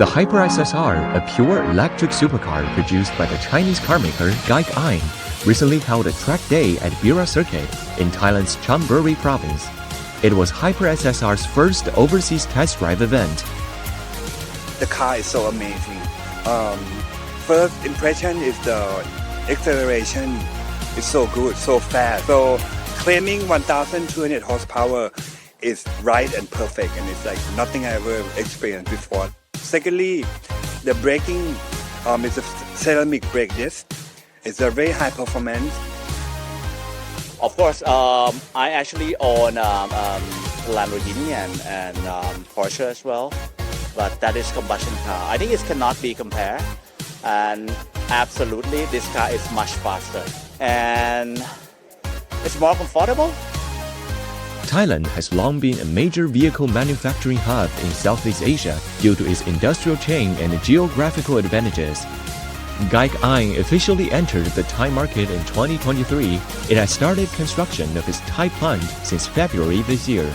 The Hyper SSR, a pure electric supercar produced by the Chinese carmaker GAIC, recently held a track day at Bira Circuit in Thailand's Chonburi province. It was Hyper SSR's first overseas test drive event. The car is so amazing. First impression is the acceleration is so good, so fast. So claiming 1,200 horsepower is right and perfect, and it's like nothing I ever experienced before. Secondly, the braking is a ceramic brake disc. It's a very high performance. Of course, I actually own Lamborghini and Porsche as well, but that is combustion car. I think it cannot be compared, and absolutely this car is much faster and it's more comfortable. Thailand has long been a major vehicle manufacturing hub in Southeast Asia due to its industrial chain and geographical advantages. GAIC officially entered the Thai market in 2023. It has started construction of its Thai plant since February this year.